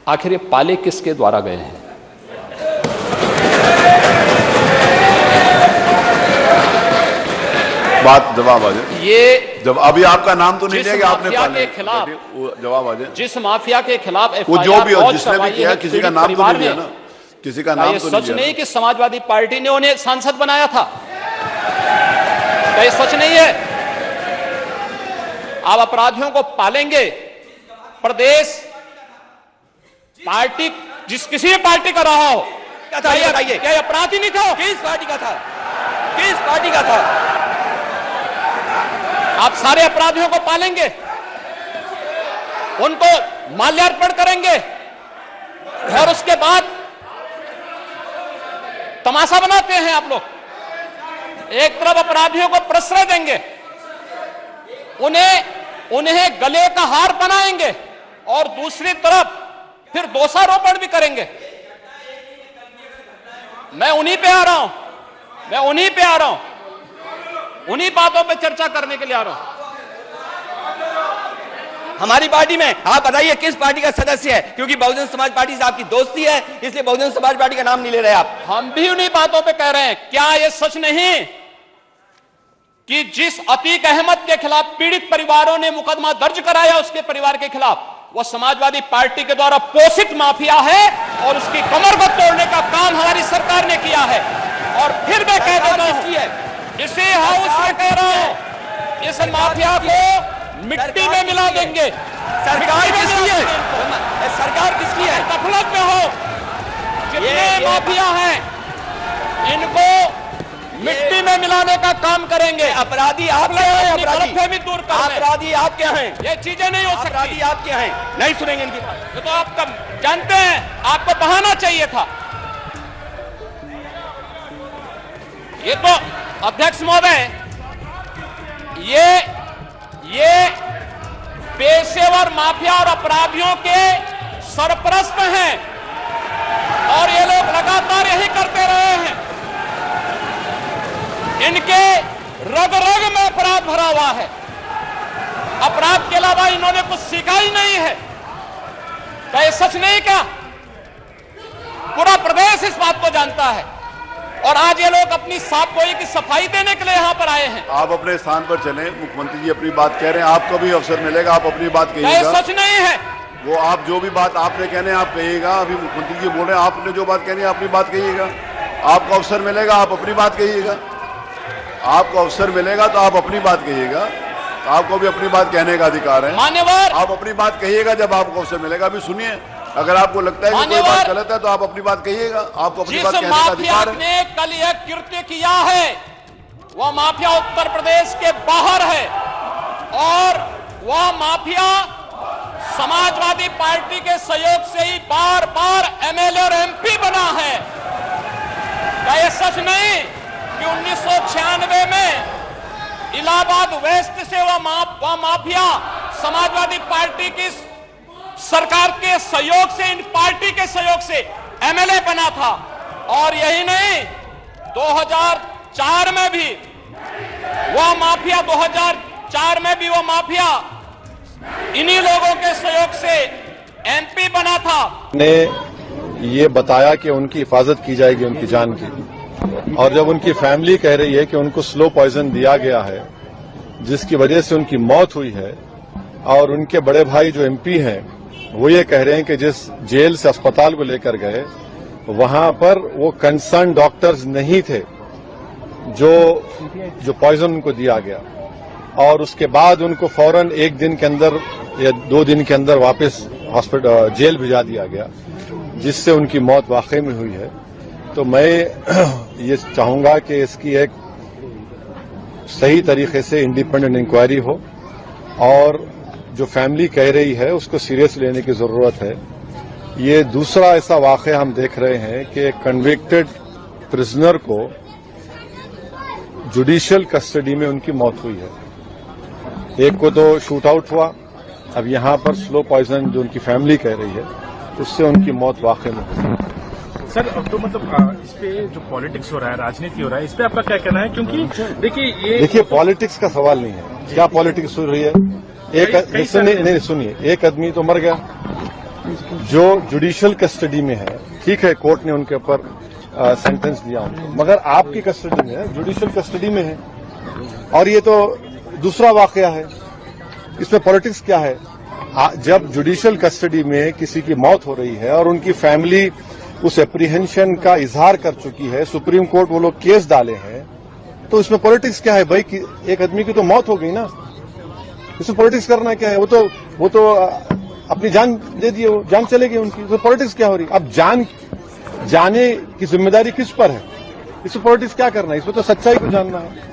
आखिर ये पाले किसके द्वारा गए हैं? बात जवाब आ जाए। ये जब अभी आपका नाम तो नहीं लिया कि आपने के खिलाफ जवाब आ जाए। जिस माफिया के खिलाफ वो जो भी हो, जिसने भी किया, किसी का नाम तो नहीं लिया ना, किसी का नाम तो नहीं लिया। सच नहीं कि समाजवादी पार्टी ने उन्हें सांसद बनाया था? क्या ये सच नहीं है? आप अपराधियों को पालेंगे। प्रदेश पार्टी किसी भी पार्टी का रहा हो, क्या अपराधी नहीं था? किस पार्टी का था? किस पार्टी का था? आप सारे अपराधियों को पालेंगे, उनको माल्यार्पण करेंगे और उसके बाद तमाशा बनाते हैं आप लोग। एक तरफ अपराधियों को प्रश्रय देंगे, उन्हें गले का हार बनाएंगे और दूसरी तरफ फिर दोषारोपण भी करेंगे। मैं उन्हीं पे आ रहा हूं, उन्हीं बातों पे चर्चा करने के लिए आ रहा हूं। हमारी पार्टी में आप बताइए किस पार्टी का सदस्य है? क्योंकि बहुजन समाज पार्टी से आपकी दोस्ती है, इसलिए बहुजन समाज पार्टी का नाम नहीं ले रहे आप। हम भी उन्हीं बातों पे कह रहे हैं। क्या यह सच नहीं कि जिस अतीक अहमद के खिलाफ पीड़ित परिवारों ने मुकदमा दर्ज कराया, उसके परिवार के खिलाफ, वह समाजवादी पार्टी के द्वारा पोषित माफिया है और उसकी कमर को तोड़ने का काम हमारी सरकार ने किया है। और फिर मैं कह देता हूं, इसी हाउस में कह रहा हूं, इस माफिया को मिट्टी में मिला देंगे। सरकार किसकी है? सरकार किसकी है? गफलत में हो जितने माफिया हैं, इनको मिट्टी में मिलाने का काम करेंगे। अपराधी आप क्या हैं? अपराधी दूर कर, अपराधी आप क्या हैं? ये चीजें नहीं हो सकती। अपराधी आप क्या हैं? नहीं सुनेंगे इनकी बात। ये तो आप जानते हैं, आपको बहाना चाहिए था। ये तो अध्यक्ष महोदय, ये पेशेवर माफिया और अपराधियों के सरपरस्त हैं और ये लोग लगातार यही करते रहे हैं। इनके रग रग में अपराध भरा हुआ है। अपराध के अलावा इन्होंने कुछ सीखा ही नहीं है। क्या ये सच नहीं? क्या पूरा प्रदेश इस बात को जानता है? और आज ये लोग अपनी साफ गोई की सफाई देने के लिए यहाँ पर आए हैं। आप अपने स्थान पर चलें, मुख्यमंत्री जी अपनी बात कह रहे हैं, आपको भी अवसर मिलेगा, आप अपनी बात कहिएगा। सच नहीं है वो, आप जो भी बात आपने कहने आप कहिएगा। अभी मुख्यमंत्री जी बोल रहे हैं, आपने जो बात कहनी है अपनी बात कहिएगा। आपको अवसर मिलेगा, आप अपनी बात कहिएगा। आपको अवसर मिलेगा तो आप अपनी बात कहिएगा। आपको भी अपनी बात कहने का अधिकार है। मान्यवर, आप अपनी बात कहिएगा जब आपको अवसर मिलेगा। अभी सुनिए, अगर आपको लगता है कि कोई बात गलत है तो आप अपनी बात कहिएगा। आपको अपनी बात कहने का अधिकार है। ने कल यह कृत्य किया है, वह माफिया उत्तर प्रदेश के बाहर है और वह माफिया समाजवादी पार्टी के सहयोग से ही बार बार एमएलए और एमपी बना है। क्या यह सच नहीं कि 1996 में इलाहाबाद वेस्ट से वह माफिया समाजवादी पार्टी की सरकार के सहयोग से, इन पार्टी के सहयोग से एमएलए बना था? और यही नहीं, 2004 में भी वह माफिया 2004 में भी वह माफिया इन्हीं लोगों के सहयोग से एमपी बना था। ने ये बताया कि उनकी हिफाजत की जाएगी, उनकी जान की। और जब उनकी फैमिली कह रही है कि उनको स्लो पॉइजन दिया गया है जिसकी वजह से उनकी मौत हुई है, और उनके बड़े भाई जो एमपी हैं वो ये कह रहे हैं कि जिस जेल से अस्पताल को लेकर गए वहां पर वो कंसर्न डॉक्टर्स नहीं थे जो पॉइजन उनको दिया गया, और उसके बाद उनको फौरन 1 दिन के अंदर या 2 दिन के अंदर वापस हॉस्पिटल जेल भिजा दिया गया, जिससे उनकी मौत वाकई में हुई है। तो मैं ये चाहूंगा कि इसकी एक सही तरीके से इंडिपेंडेंट इंक्वायरी हो और जो फैमिली कह रही है उसको सीरियस लेने की जरूरत है। ये दूसरा ऐसा वाकया हम देख रहे हैं कि एक कन्विक्टेड प्रिजनर को जुडिशियल कस्टडी में उनकी मौत हुई है। एक को तो शूट आउट हुआ, अब यहां पर स्लो पॉइजन जो उनकी फैमिली कह रही है उससे उनकी मौत वाकई में हुई। सर, तो मतलब इस पे जो पॉलिटिक्स हो रहा है, राजनीति हो रहा है, इस पे आपका क्या कहना है? क्योंकि देखिए पॉलिटिक्स का सवाल नहीं है। क्या पॉलिटिक्स हो रही है? सुनिए, एक आदमी तो मर गया, जो जुडिशियल कस्टडी में है, ठीक है कोर्ट ने उनके ऊपर सेंटेंस दिया उनको, मगर आपकी कस्टडी में है, जुडिशियल कस्टडी में है, और ये तो दूसरा वाकया है। इसमें पॉलिटिक्स क्या है? जब जुडिशियल कस्टडी में किसी की मौत हो रही है और उनकी फैमिली उस एप्रीहेंशन का इजहार कर चुकी है, सुप्रीम कोर्ट वो लोग केस डाले हैं, तो इसमें पॉलिटिक्स क्या है भाई? कि एक आदमी की तो मौत हो गई ना, इसमें पॉलिटिक्स करना क्या है? वो तो अपनी जान दे दिए, वो जान चलेगी उनकी, तो पॉलिटिक्स क्या हो रही? अब जाने की जिम्मेदारी किस पर है? इसमें पॉलिटिक्स क्या करना है? इसमें तो सच्चाई को जानना है।